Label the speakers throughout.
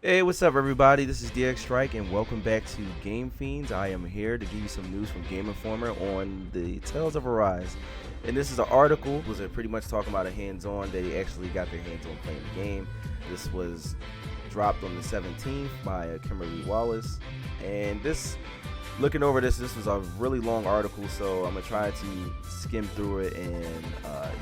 Speaker 1: Hey, what's up, everybody? This is DX Strike, and welcome back to Game Fiends. I am here to give you some news from Game Informer on the Tales of Arise. And this is an article, was pretty much talking about a hands-on that they actually got their hands on playing the game. This was dropped on the 17th by Kimberly Wallace. And looking over this was a really long article, so I'm gonna try to skim through it, and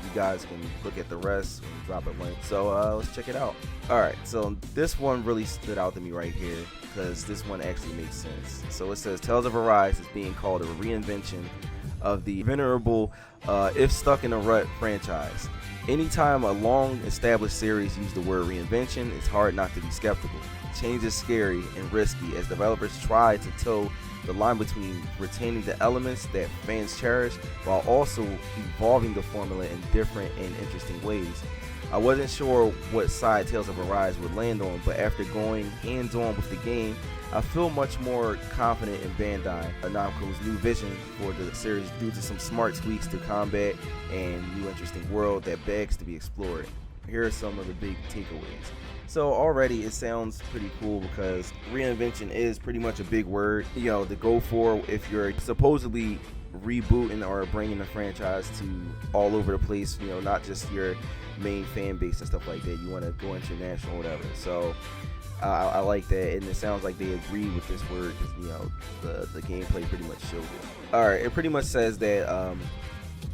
Speaker 1: you guys can look at the rest and drop a link. So let's check it out. All right, so this one really stood out to me right here because this one actually makes sense. So it says Tales of Arise is being called a reinvention of the venerable If Stuck in a Rut franchise. Anytime a long established series use the word reinvention, it's hard not to be skeptical. Change is scary and risky as developers try to toe the line between retaining the elements that fans cherish while also evolving the formula in different and interesting ways. I wasn't sure what side Tales of Arise would land on, but after going hands-on with the game, I feel much more confident in Bandai Namco's new vision for the series due to some smart tweaks to combat and new interesting world that begs to be explored. Here are some of the big takeaways. So already it sounds pretty cool because reinvention is pretty much a big word, to go for if you're supposedly rebooting or bringing the franchise to all over the place, not just your main fan base and stuff like that. You want to go international, whatever. So I like that, and it sounds like they agree with this word because the gameplay pretty much showed it. All right, it pretty much says that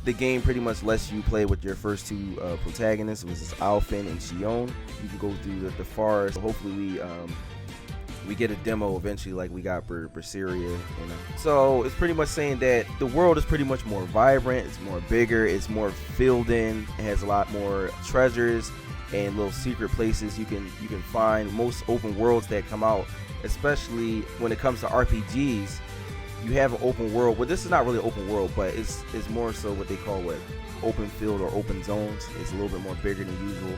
Speaker 1: the game pretty much lets you play with your first two protagonists, which is Alphen and Shion. You can go through the forest. Hopefully we get a demo eventually like we got for Berseria. So it's pretty much saying that the world is pretty much more vibrant, it's more bigger, it's more filled in, it has a lot more treasures and little secret places you can find. Most open worlds that come out, especially when it comes to RPGs, you have an open world. Well, this is not really an open world, but it's more so what they call open field or open zones. It's a little bit more bigger than usual.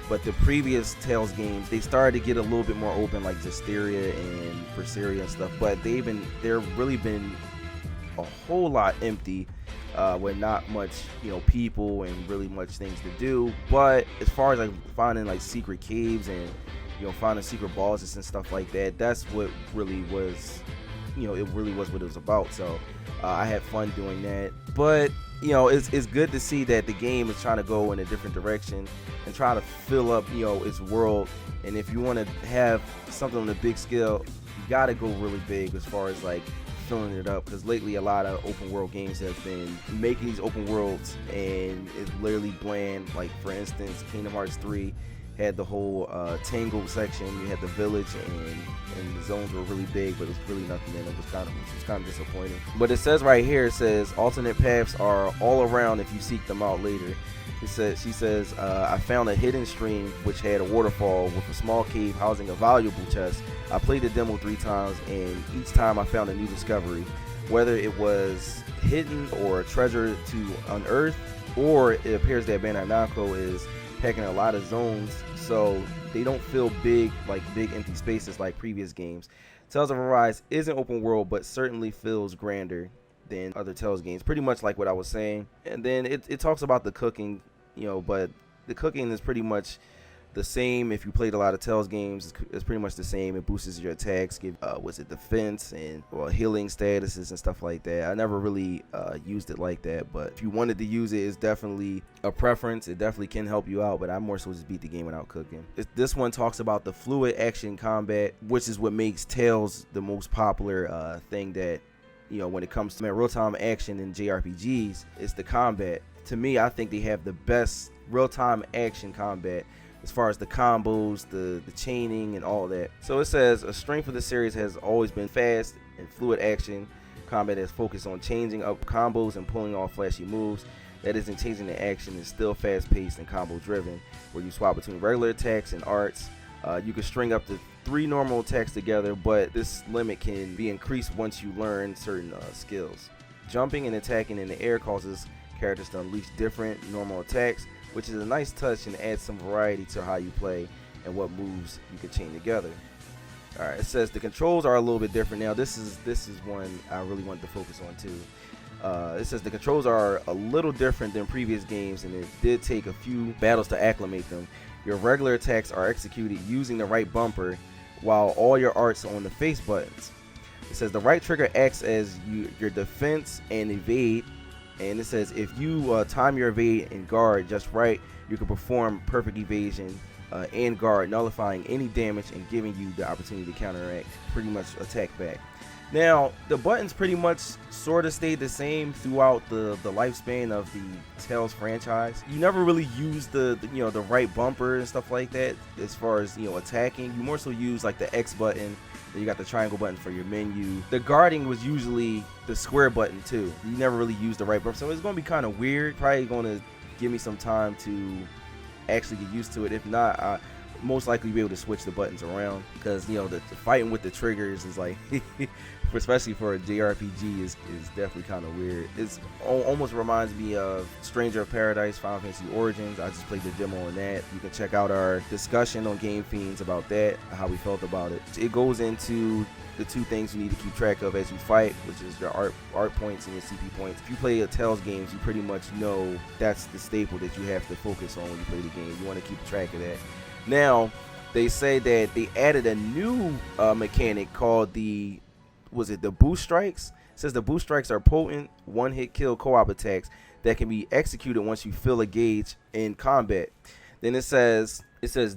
Speaker 1: But the previous Tales games, they started to get a little bit more open, like Justeria and Berseria and stuff. But they're really been a whole lot empty, with not much people and really much things to do. But as far as like finding like secret caves and finding secret bosses and stuff like that, that's what really was. It really was what it was about. So I had fun doing that. But it's good to see that the game is trying to go in a different direction and try to fill up its world. And if you want to have something on a big scale, you got to go really big as far as like filling it up, because lately a lot of open world games have been making these open worlds and it's literally bland. Like for instance, Kingdom Hearts 3 had the whole Tangled section. You had the village, and the zones were really big, but it was really nothing in it. It was kind of disappointing. But it says right here, it says alternate paths are all around if you seek them out later. She says, I found a hidden stream which had a waterfall with a small cave housing a valuable chest. I played the demo 3 times, and each time I found a new discovery, whether it was hidden or a treasure to unearth, or it appears that Bandai Namco is packing a lot of zones so they don't feel big, like big empty spaces like previous games. Tales of Arise isn't open world, but certainly feels grander than other Tales games, pretty much like what I was saying. And then it talks about the cooking, but the cooking is pretty much the same. If you played a lot of Tales games, it's pretty much the same. It boosts your attacks, give defense and healing statuses and stuff like that. I never really used it like that, but if you wanted to use it, it's definitely a preference. It definitely can help you out, but I more so just beat the game without cooking. This one talks about the fluid action combat, which is what makes Tales the most popular thing that when it comes to real-time action in JRPGs. It's the combat. To me, I think they have the best real-time action combat as far as the combos, the chaining, and all that. So it says a strength of the series has always been fast and fluid action combat that's focused on changing up combos and pulling off flashy moves. That isn't changing the action, is still fast-paced and combo-driven, where you swap between regular attacks and arts. You can string up to 3 normal attacks together, but this limit can be increased once you learn certain skills. Jumping and attacking in the air causes characters to unleash different normal attacks, which is a nice touch and adds some variety to how you play and what moves you can chain together. Alright, it says the controls are a little bit different now. This is one I really wanted to focus on too. It says the controls are a little different than previous games, and it did take a few battles to acclimate them. Your regular attacks are executed using the right bumper, while all your arts are on the face buttons. It says the right trigger acts as your defense and evade, and it says if you time your evade and guard just right, you can perform perfect evasion and guard, nullifying any damage and giving you the opportunity to counteract, pretty much attack back. Now, the buttons pretty much sort of stayed the same throughout the lifespan of the Tales franchise. You never really use the right bumper and stuff like that as far as attacking. You more so use like the X button. Then you got the triangle button for your menu. The guarding was usually the square button too. You never really used the right bumper, so it's gonna be kind of weird. Probably gonna give me some time to actually get used to it. If not, I most likely be able to switch the buttons around, because the fighting with the triggers is like especially for a JRPG is definitely kind of weird. It's almost reminds me of Stranger of Paradise Final Fantasy Origins. I just played the demo on that. You can check out our discussion on Game Fiends about that, how we felt about it. It goes into the two things you need to keep track of as you fight, which is your art points and your CP points. If you play a Tales games, you pretty much know that's the staple that you have to focus on when you play the game. You want to keep track of that. Now, they say that they added a new mechanic called the boost strikes. It says the boost strikes are potent one-hit kill co-op attacks that can be executed once you fill a gauge in combat. Then it says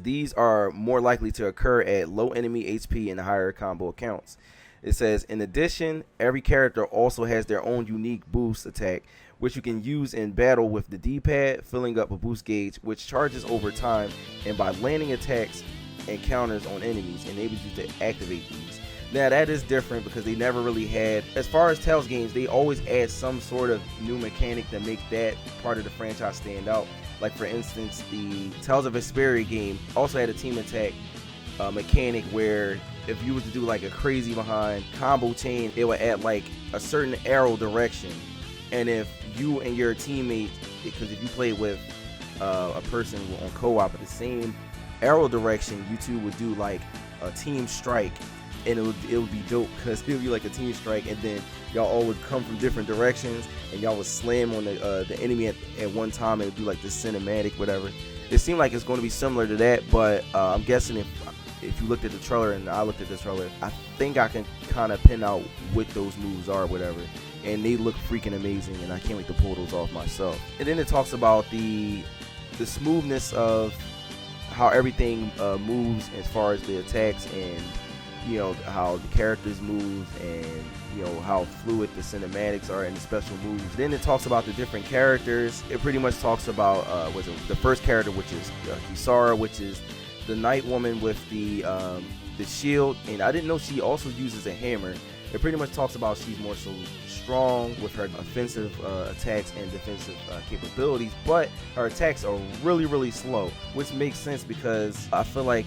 Speaker 1: these are more likely to occur at low enemy HP and higher combo counts. It says in addition, every character also has their own unique boost attack, which you can use in battle with the D-pad, filling up a boost gauge, which charges over time, and by landing attacks and counters on enemies, enables you to activate these. Now that is different because they never really had, as far as Tales games, they always add some sort of new mechanic to make that part of the franchise stand out. Like for instance, the Tales of Vesperia game also had a team attack mechanic where if you was to do like a crazy behind combo chain, it would add like a certain arrow direction. And if you and your teammate, because if you play with a person on co-op at the same arrow direction, you two would do like a team strike, and it would be dope because it would be like a team strike, and then y'all all would come from different directions and y'all would slam on the enemy at one time, and it would do like this cinematic whatever. It seemed like it's going to be similar to that, but I'm guessing if you looked at the trailer and I looked at the trailer, I think I can kind of pin out what those moves are, whatever. And they look freaking amazing, and I can't wait to pull those off myself. And then it talks about the smoothness of how everything moves as far as the attacks, and how the characters move, and how fluid the cinematics are and the special moves. Then it talks about the different characters. It pretty much talks about the first character, which is Kisara, which is the night woman with the shield, and I didn't know she also uses a hammer. It pretty much talks about she's more so strong with her offensive attacks and defensive capabilities, but her attacks are really, really slow, which makes sense because I feel like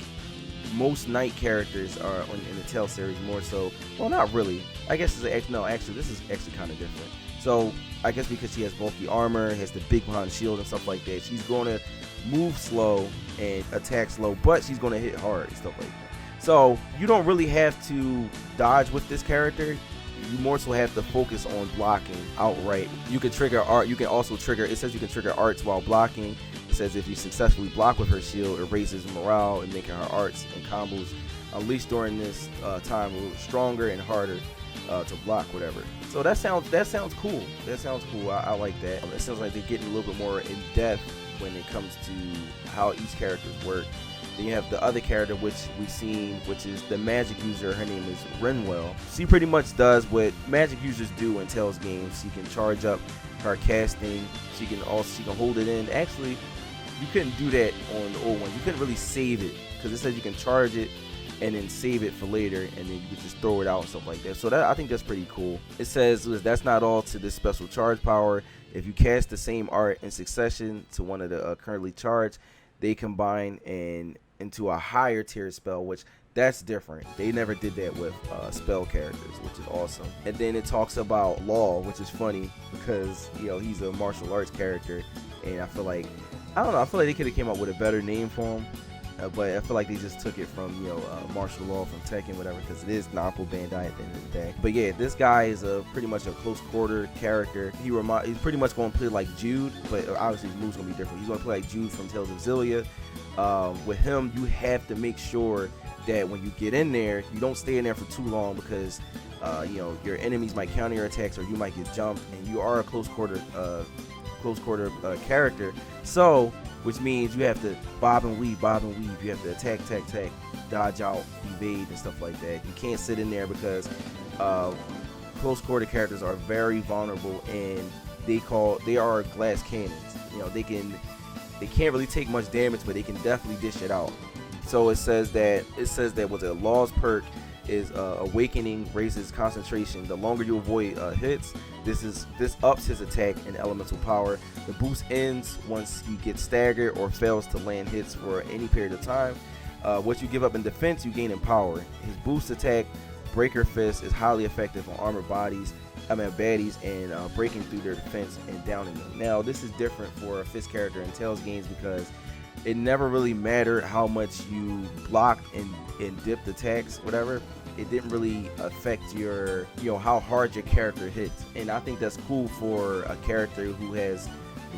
Speaker 1: most knight characters are in the Tales series more so. Well, not really. I guess actually this is actually kind of different. So I guess because she has bulky armor, has the big behind shield and stuff like that, she's going to move slow and attack slow, but she's going to hit hard and stuff like that. So you don't really have to dodge with this character. You more so have to focus on blocking outright. You can trigger art. You can also trigger. It says you can trigger arts while blocking. It says if you successfully block with her shield, it raises morale and making her arts and combos unleashed during this time a little stronger and harder to block, whatever. So that sounds cool. That sounds cool. I like that. It sounds like they're getting a little bit more in depth when it comes to how each characters work. Then you have the other character, which we've seen, which is the magic user. Her name is Renwell. She pretty much does what magic users do in Tales games. She can charge up her casting. She can hold it in. Actually, you couldn't do that on the old one. You couldn't really save it because it says you can charge it and then save it for later, and then you can just throw it out and stuff like that. So I think that's pretty cool. It says that's not all to this special charge power. If you cast the same art in succession to one of the currently charged, they combine into a higher tier spell, which that's different. They never did that with spell characters, which is awesome. And then it talks about Law, which is funny because he's a martial arts character, and I feel like they could have came up with a better name for him, but I feel like they just took it from martial law from Tekken, whatever, because it is Namco Bandai at the end of the day. But yeah, this guy is pretty much a close quarter character. He's pretty much going to play like Jude, but obviously his moves going to be different. He's going to play like Jude from Tales of Xillia. With him, you have to make sure that when you get in there, you don't stay in there for too long because you know, your enemies might counter your attacks or you might get jumped, and you are a close quarter character. So, which means you have to bob and weave. You have to attack, dodge out, evade, and stuff like that. You can't sit in there because close quarter characters are very vulnerable, and they are glass cannons. You know, they can't really take much damage, but they can definitely dish it out. So it says that with a Law's perk is Awakening raises concentration. The longer you avoid hits, this ups his attack and elemental power. The boost ends once he gets staggered or fails to land hits for any period of time. What you give up in defense, you gain in power. His boost attack, Breaker Fist, is highly effective on armored baddies and breaking through their defense and downing them. Now, this is different for a Fist character in Tales games because it never really mattered how much you blocked and dipped attacks, whatever. It didn't really affect your, you know, how hard your character hits. And I think that's cool for a character who has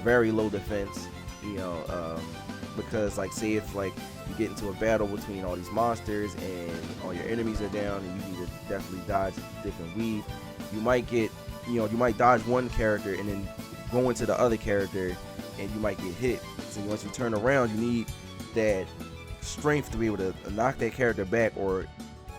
Speaker 1: very low defense, you know, because like say if like you get into a battle between all these monsters and all your enemies are down and you need to definitely dodge, dip, and weave, you might get, you know, you might dodge one character and then go into the other character and you might get hit. So once you turn around, you need that strength to be able to knock that character back or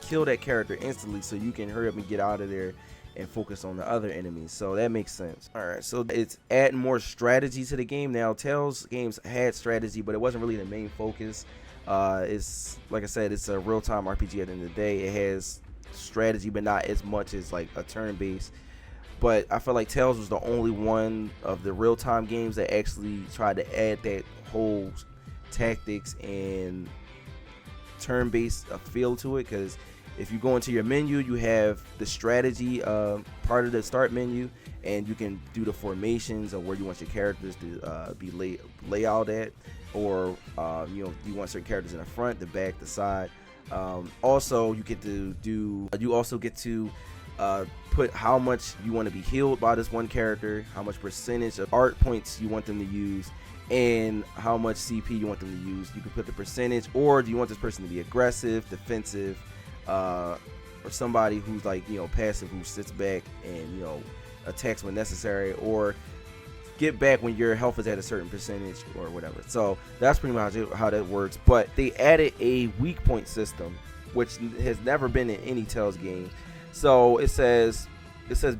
Speaker 1: kill that character instantly so you can hurry up and get out of there and focus on the other enemies. So that makes sense. Alright, so it's adding more strategy to the game. Now, Tales games had strategy, but it wasn't really the main focus. It's like I said, it's a real-time RPG at the end of the day. It has strategy, but not as much as like a turn-based. But I feel like Tales was the only one of the real-time games that actually tried to add that whole tactics and turn-based feel to it. Because if you go into your menu, you have the strategy part of the start menu, and you can do the formations of where you want your characters to be layout at, or you know, you want certain characters in the front, the back, the side. Also, you get to put how much you want to be healed by this one character, how much percentage of art points you want them to use, and how much CP you want them to use. You can put the percentage, or do you want this person to be aggressive, defensive, or somebody who's like, you know, passive, who sits back and, you know, attacks when necessary, or get back when your health is at a certain percentage or whatever. So that's pretty much how that works. But they added a weak point system, which has never been in any Tales game. So it says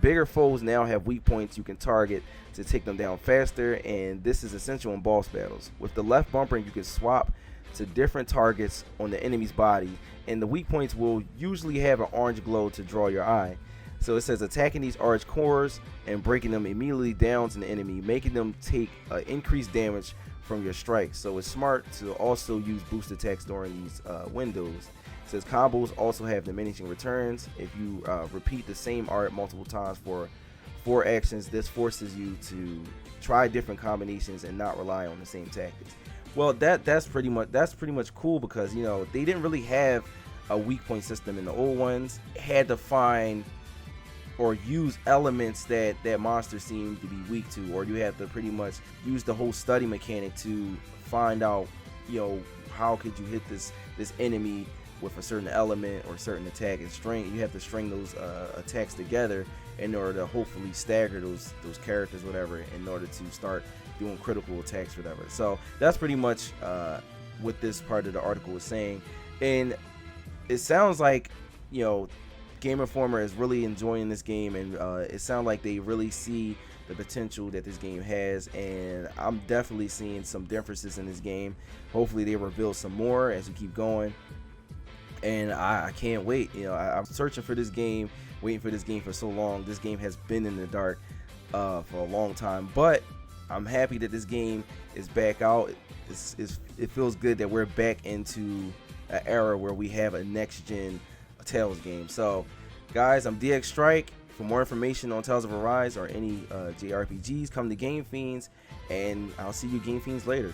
Speaker 1: bigger foes now have weak points you can target to take them down faster, and this is essential in boss battles. With the left bumper, you can swap to different targets on the enemy's body, and the weak points will usually have an orange glow to draw your eye. So it says attacking these orange cores and breaking them immediately downs an enemy, making them take increased damage from your strikes. So it's smart to also use boost attacks during these windows. It says combos also have diminishing returns. If you repeat the same art multiple times for 4 actions, this forces you to try different combinations and not rely on the same tactics. Well, that's pretty much cool, because, you know, they didn't really have a weak point system in the old ones. Had to find or use elements that monster seemed to be weak to, or you have to pretty much use the whole study mechanic to find out, you know, how could you hit this enemy with a certain element or certain attack, and you have to string those attacks together in order to hopefully stagger those characters, whatever, in order to start doing critical attacks, whatever. So that's pretty much what this part of the article is saying, and it sounds like, you know, Game Informer is really enjoying this game, and it sounds like they really see the potential that this game has, and I'm definitely seeing some differences in this game. Hopefully they reveal some more as we keep going, and I can't wait. You know, I'm searching for this game, waiting for this game for so long. This game has been in the dark for a long time, but I'm happy that this game is back out. It feels good that we're back into an era where we have a next-gen Tales game. So guys, I'm DX Strike. For more information on Tales of Arise or any JRPGs, come to Game Fiends, and I'll see you Game Fiends later.